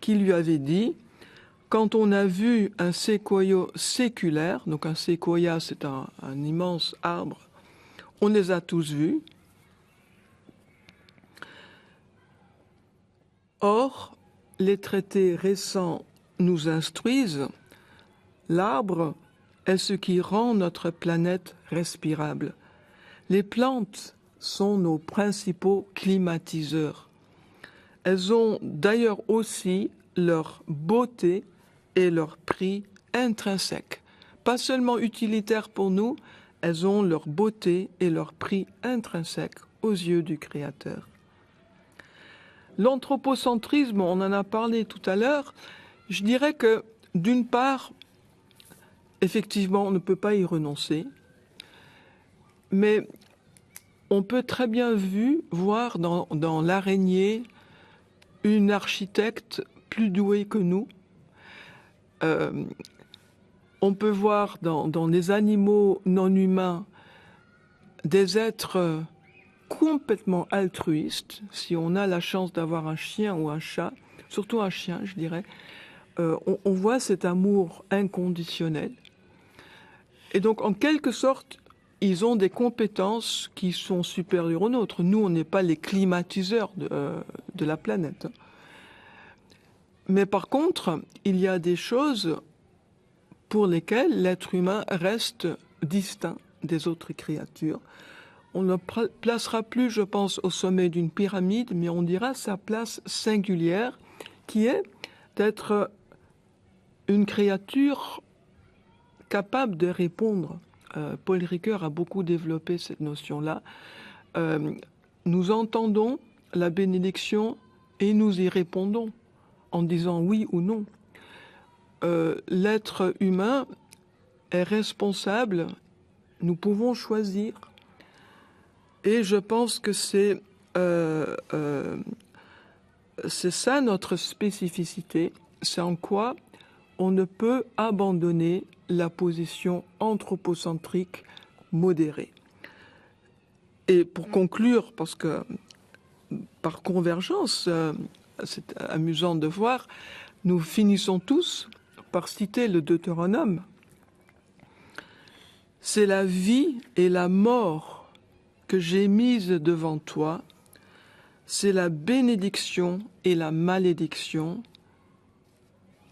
qui lui avait dit « Quand on a vu un séquoia séculaire, donc un séquoia c'est un immense arbre, on les a tous vus, Or, les traités récents nous instruisent, l'arbre est ce qui rend notre planète respirable. Les plantes sont nos principaux climatiseurs. Elles ont d'ailleurs aussi leur beauté et leur prix intrinsèque. Pas seulement utilitaires pour nous, elles ont leur beauté et leur prix intrinsèque aux yeux du Créateur. L'anthropocentrisme, on en a parlé tout à l'heure, je dirais que d'une part, effectivement, on ne peut pas y renoncer, mais on peut très bien voir dans l'araignée une architecte plus douée que nous. On peut voir dans les animaux non humains des êtres complètement altruistes. Si on a la chance d'avoir un chien ou un chat, surtout un chien, je dirais, on voit cet amour inconditionnel. Et donc, en quelque sorte, ils ont des compétences qui sont supérieures aux nôtres. Nous, on n'est pas les climatiseurs de la planète. Mais par contre, il y a des choses pour lesquelles l'être humain reste distinct des autres créatures. On ne le placera plus, je pense, au sommet d'une pyramide, mais on dira sa place singulière, qui est d'être une créature capable de répondre. Paul Ricoeur a beaucoup développé cette notion-là. Nous entendons la bénédiction et nous y répondons en disant oui ou non. L'être humain est responsable, nous pouvons choisir. Et je pense que c'est ça notre spécificité, c'est en quoi on ne peut abandonner la position anthropocentrique modérée. Et pour conclure, parce que par convergence, c'est amusant de voir, nous finissons tous par citer le Deutéronome. C'est la vie et la mort que j'ai mises devant toi, c'est la bénédiction et la malédiction.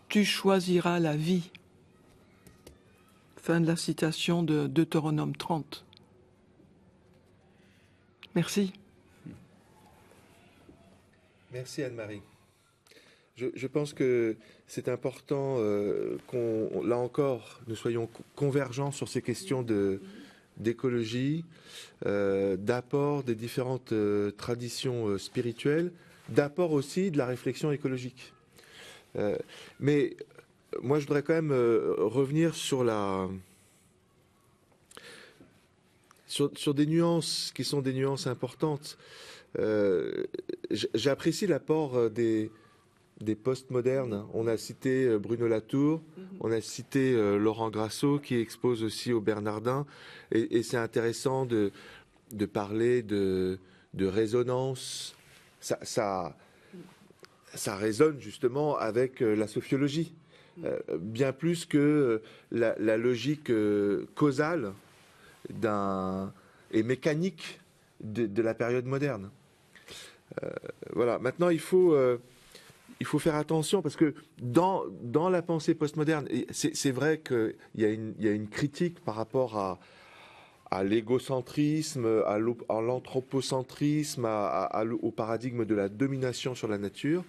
Tu choisiras la vie. Fin de la citation de Deutéronome 30. Merci.
Merci Anne-Marie. Je pense que c'est important là encore, nous soyons convergents sur ces questions d'écologie, d'apport des différentes traditions spirituelles, d'apport aussi de la réflexion écologique. Mais moi, je voudrais quand même revenir sur des nuances qui sont des nuances importantes. J'apprécie l'apport des postmodernes. On a cité Bruno Latour, on a cité Laurent Grasso qui expose aussi au Bernardin, et c'est intéressant de parler de résonance. Ça résonne justement avec la sophiologie, bien plus que la logique causale et mécanique de la période moderne. Voilà. Maintenant, il faut faire attention parce que dans la pensée postmoderne, c'est vrai qu'il y a une critique par rapport à l'égocentrisme, à l'anthropocentrisme, au paradigme de la domination sur la nature.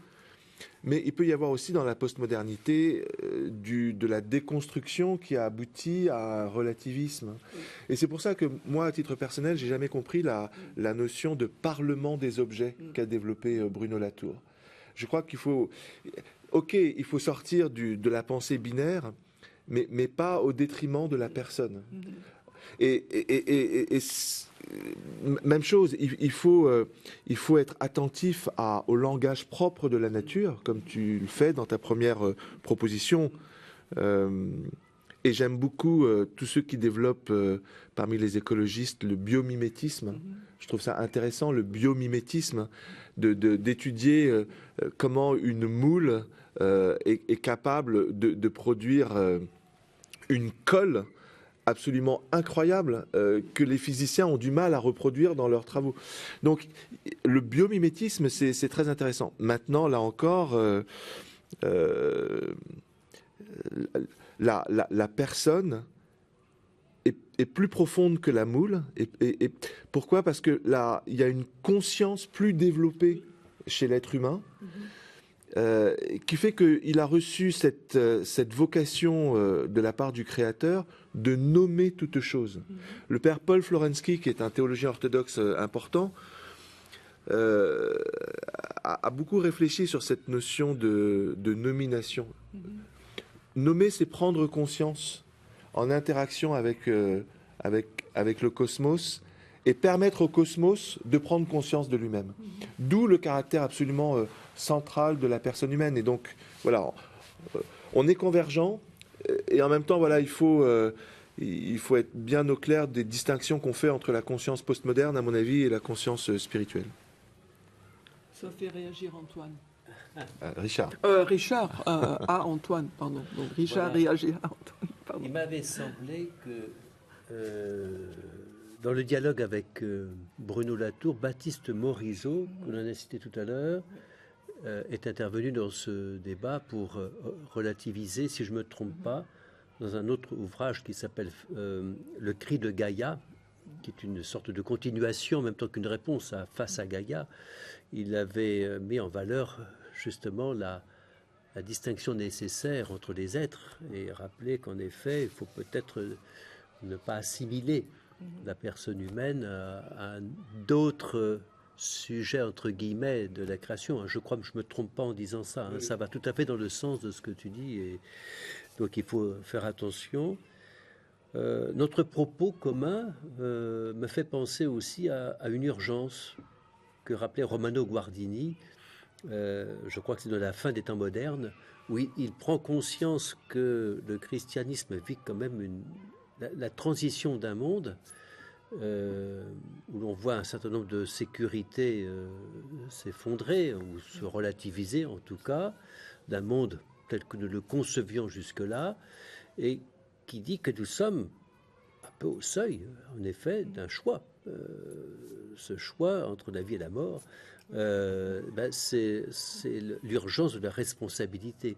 Mais il peut y avoir aussi dans la postmodernité de la déconstruction qui a abouti à un relativisme. Et c'est pour ça que moi, à titre personnel, j'ai jamais compris la notion de parlement des objets qu'a développé Bruno Latour. Je crois qu'il faut sortir de la pensée binaire, mais pas au détriment de la personne. Et même chose, il faut être attentif au langage propre de la nature, comme tu le fais dans ta première proposition. Et j'aime beaucoup tous ceux qui développent parmi les écologistes le biomimétisme. Je trouve ça intéressant, le biomimétisme, d'étudier comment une moule est capable de produire une colle absolument incroyables que les physiciens ont du mal à reproduire dans leurs travaux. Donc le biomimétisme, c'est très intéressant. Maintenant, là encore, la personne est plus profonde que la moule. Et pourquoi? Parce que là, il y a une conscience plus développée chez l'être humain, qui fait qu'il a reçu cette vocation de la part du Créateur de nommer toute chose. Le père Paul Florensky, qui est un théologien orthodoxe important, a beaucoup réfléchi sur cette notion de nomination. Nommer, c'est prendre conscience en interaction avec le cosmos et permettre au cosmos de prendre conscience de lui-même. D'où le caractère absolument central de la personne humaine. Et donc, voilà, on est convergents et en même temps, voilà, il faut être bien au clair des distinctions qu'on fait entre la conscience postmoderne, à mon avis, et la conscience spirituelle.
Ça fait réagir Antoine.
Richard.
Richard, à Antoine, pardon. Donc Richard réagit à Antoine. Pardon.
Il m'avait semblé que dans le dialogue avec Bruno Latour, Baptiste Morisot, que l'on a cité tout à l'heure, est intervenu dans ce débat pour relativiser, si je ne me trompe pas, dans un autre ouvrage qui s'appelle Le cri de Gaïa, qui est une sorte de continuation en même temps qu'une réponse face à Gaïa. Il avait mis en valeur justement la distinction nécessaire entre les êtres et rappeler qu'en effet, il faut peut-être ne pas assimiler la personne humaine à d'autres sujets, entre guillemets, de la création. Je crois que je ne me trompe pas en disant ça. Ça va tout à fait dans le sens de ce que tu dis. Et donc il faut faire attention. Notre propos commun me fait penser aussi à une urgence que rappelait Romano Guardini, je crois que c'est de la fin des temps modernes, où il prend conscience que le christianisme vit quand même la transition d'un monde où l'on voit un certain nombre de sécurités s'effondrer ou se relativiser en tout cas, d'un monde tel que nous le concevions jusque-là, et qui dit que nous sommes un peu au seuil, en effet, d'un choix. Ce choix entre la vie et la mort, c'est l'urgence de la responsabilité.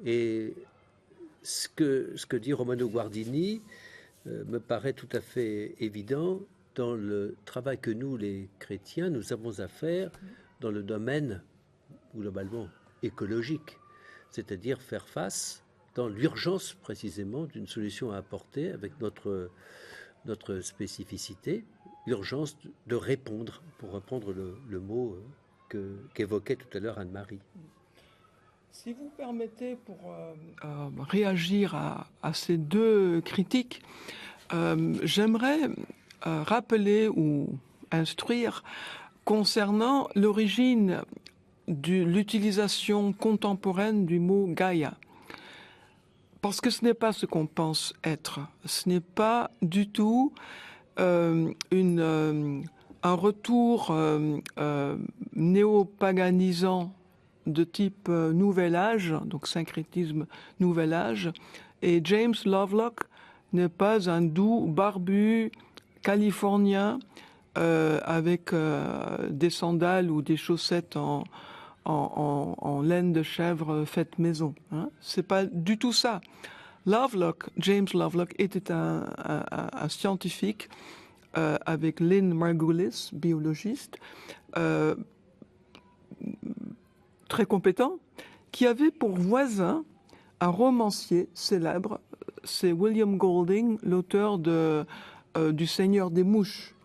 Et ce que dit Romano Guardini me paraît tout à fait évident dans le travail que nous, les chrétiens, nous avons à faire dans le domaine, globalement, écologique, c'est-à-dire faire face dans l'urgence précisément d'une solution à apporter avec notre spécificité, l'urgence de répondre, pour reprendre le mot qu'évoquait tout à l'heure Anne-Marie.
Si vous permettez, pour réagir à ces deux critiques, j'aimerais rappeler ou instruire concernant l'origine de l'utilisation contemporaine du mot Gaïa. Parce que ce n'est pas ce qu'on pense être. Ce n'est pas du tout un retour néopaganisant de type Nouvel Âge, donc syncrétisme Nouvel Âge. Et James Lovelock n'est pas un doux barbu californien avec des sandales ou des chaussettes en laine de chèvre faite maison. C'est pas du tout ça. James Lovelock était un scientifique avec Lynn Margulis, biologiste, très compétent, qui avait pour voisin un romancier célèbre, c'est William Golding, l'auteur du Seigneur des Mouches.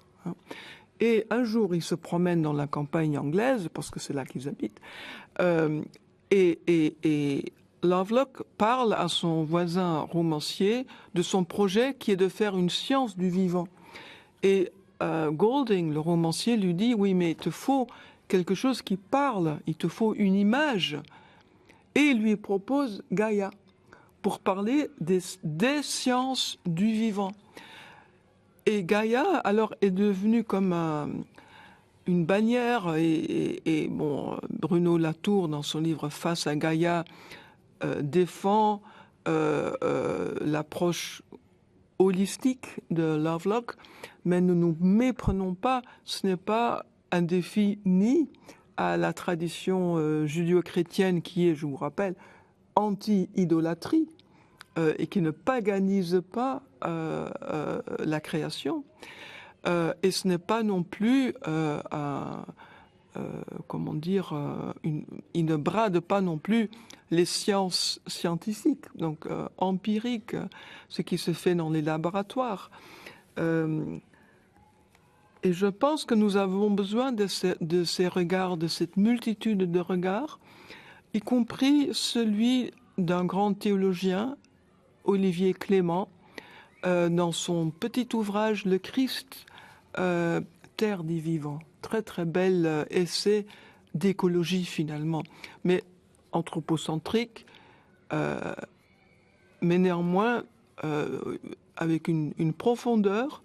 Et un jour, il se promène dans la campagne anglaise, parce que c'est là qu'ils habitent, et Lovelock parle à son voisin romancier de son projet qui est de faire une science du vivant. Et Golding, le romancier, lui dit « Oui, mais il te faut quelque chose qui parle, il te faut une image. » Et il lui propose Gaïa pour parler des sciences du vivant. Et Gaïa, alors, est devenue comme une bannière. Et bon, Bruno Latour, dans son livre Face à Gaïa, défend l'approche holistique de Lovelock, mais ne nous méprenons pas, ce n'est pas un défi ni à la tradition judéo-chrétienne qui est, je vous rappelle, anti-idolâtrie et qui ne paganise pas la création. Et ce n'est pas non plus il ne brade pas non plus les sciences scientifiques, donc empiriques, ce qui se fait dans les laboratoires. Et je pense que nous avons besoin de ces regards, de cette multitude de regards, y compris celui d'un grand théologien, Olivier Clément, dans son petit ouvrage « Le Christ, terre des vivants ». Très très bel essai d'écologie finalement, mais anthropocentrique, mais néanmoins avec une profondeur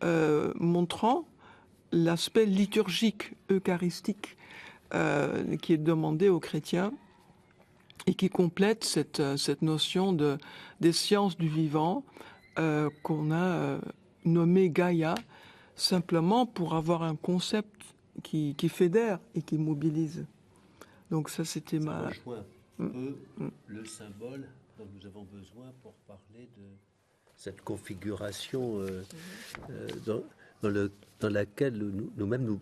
montrant l'aspect liturgique, eucharistique qui est demandé aux chrétiens et qui complète cette notion des sciences du vivant qu'on a nommé Gaïa, simplement pour avoir un concept qui fédère et qui mobilise. Donc ça, c'était
Ça rejoint un peu le symbole dont nous avons besoin pour parler de cette configuration dans laquelle nous-mêmes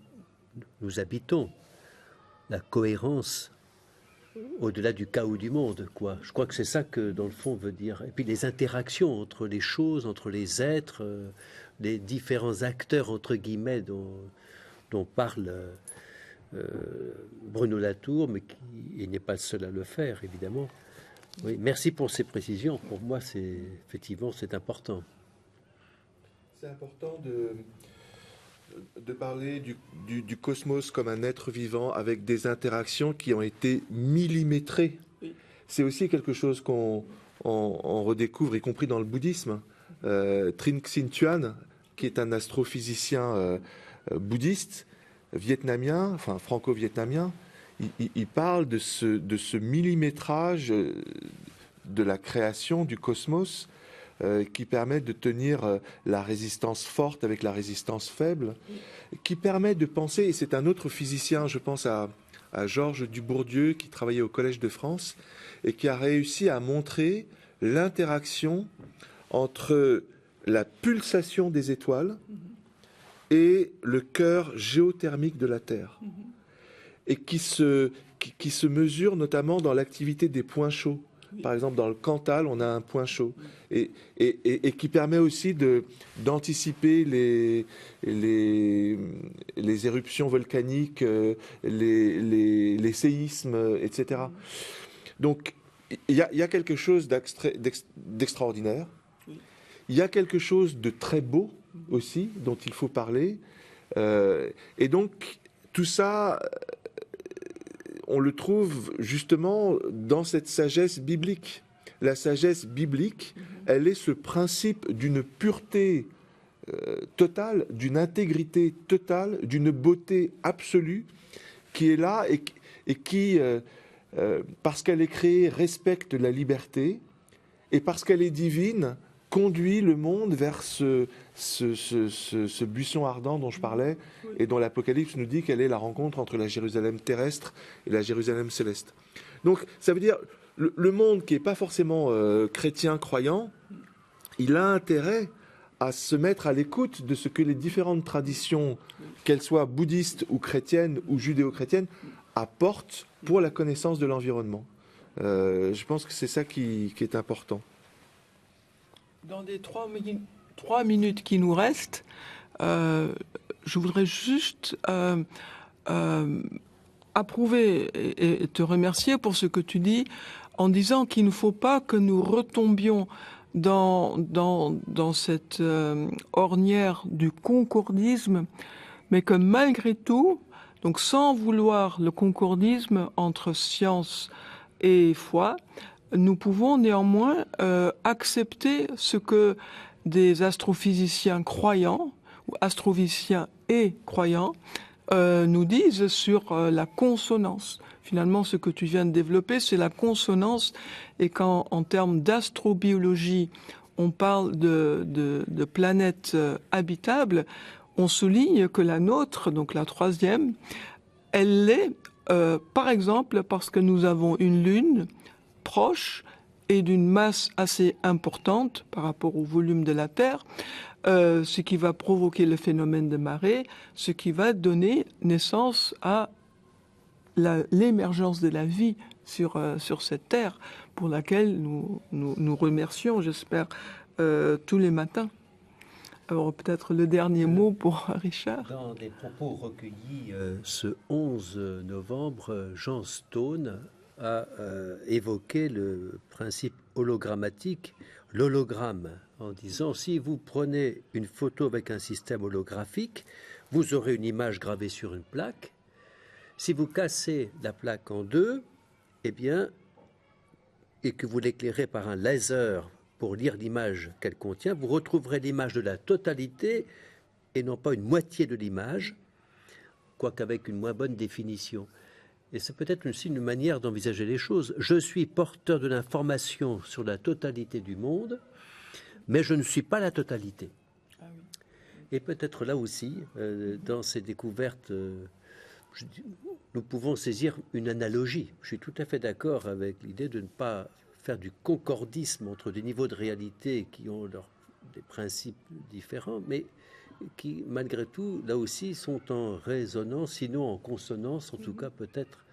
nous habitons. La cohérence au-delà du chaos du monde, quoi. Je crois que c'est ça que, dans le fond, veut dire. Et puis les interactions entre les choses, entre les êtres, les différents acteurs, entre guillemets, dont parle Bruno Latour, mais il n'est pas le seul à le faire, évidemment. Oui, merci pour ces précisions. Pour moi, effectivement, c'est important.
C'est important de parler du cosmos comme un être vivant avec des interactions qui ont été millimétrées. Oui. C'est aussi quelque chose qu'on redécouvre, y compris dans le bouddhisme. Trinh Xin Thuan, qui est un astrophysicien bouddhiste, vietnamien, enfin franco-vietnamien, il parle de ce millimétrage de la création du cosmos qui permet de tenir la résistance forte avec la résistance faible, qui permet de penser, et c'est un autre physicien, je pense à Georges Dubourdieu, qui travaillait au Collège de France, et qui a réussi à montrer l'interaction entre la pulsation des étoiles et le cœur géothermique de la Terre, et qui se mesure notamment dans l'activité des points chauds. Par exemple, dans le Cantal, on a un point chaud, et qui permet aussi d'anticiper les éruptions volcaniques, les séismes, etc. Donc, il y a quelque chose d'extraordinaire. Il y a quelque chose de très beau aussi, dont il faut parler. Et donc, tout ça, on le trouve justement dans cette sagesse biblique. La sagesse biblique, elle est ce principe d'une pureté totale, d'une intégrité totale, d'une beauté absolue qui est là et qui, parce qu'elle est créée, respecte la liberté, et parce qu'elle est divine, conduit le monde vers ce buisson ardent dont je parlais, et dont l'Apocalypse nous dit qu'elle est la rencontre entre la Jérusalem terrestre et la Jérusalem céleste. Donc ça veut dire, le monde qui n'est pas forcément chrétien, croyant, il a intérêt à se mettre à l'écoute de ce que les différentes traditions, qu'elles soient bouddhistes ou chrétiennes ou judéo-chrétiennes, apportent pour la connaissance de l'environnement. Je pense que c'est ça qui est important.
Dans les 3 minutes qui nous restent, je voudrais juste approuver et te remercier pour ce que tu dis, en disant qu'il ne faut pas que nous retombions dans cette ornière du concordisme, mais que malgré tout, donc sans vouloir le concordisme entre science et foi, nous pouvons néanmoins accepter ce que des astrophysiciens croyants, ou astrophysiciens et croyants, nous disent sur la consonance. Finalement, ce que tu viens de développer, c'est la consonance, et quand, en termes d'astrobiologie, on parle de planètes habitables, on souligne que la nôtre, donc la troisième, elle l'est, par exemple, parce que nous avons une lune proche et d'une masse assez importante par rapport au volume de la Terre, ce qui va provoquer le phénomène de marée, ce qui va donner naissance à l'émergence de la vie sur cette terre, pour laquelle nous remercions, j'espère, tous les matins. Alors peut-être le dernier mot pour Richard.
Dans des propos recueillis ce 11 novembre, Jean Stone a évoqué le principe hologrammatique, l'hologramme, en disant si vous prenez une photo avec un système holographique, vous aurez une image gravée sur une plaque. Si vous cassez la plaque en deux, eh bien, et que vous l'éclairez par un laser pour lire l'image qu'elle contient, vous retrouverez l'image de la totalité et non pas une moitié de l'image, quoique avec une moins bonne définition. Et c'est peut-être aussi une manière d'envisager les choses. Je suis porteur de l'information sur la totalité du monde, mais je ne suis pas la totalité. Ah oui. Et peut-être là aussi, dans ces découvertes, nous pouvons saisir une analogie. Je suis tout à fait d'accord avec l'idée de ne pas faire du concordisme entre des niveaux de réalité qui ont des principes différents, mais qui, malgré tout, là aussi, sont en résonance, sinon en consonance, en tout cas peut-être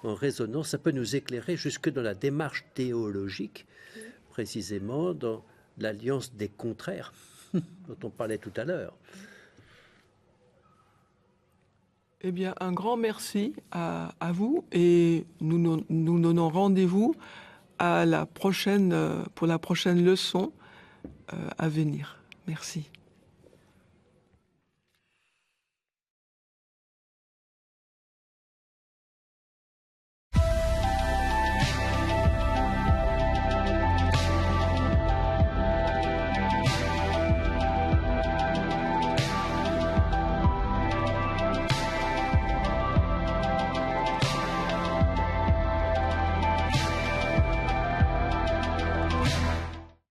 en résonance. Ça peut nous éclairer jusque dans la démarche théologique, précisément dans l'alliance des contraires dont on parlait tout à l'heure.
Eh bien, un grand merci à vous et nous donnons rendez-vous à pour la prochaine leçon à venir. Merci.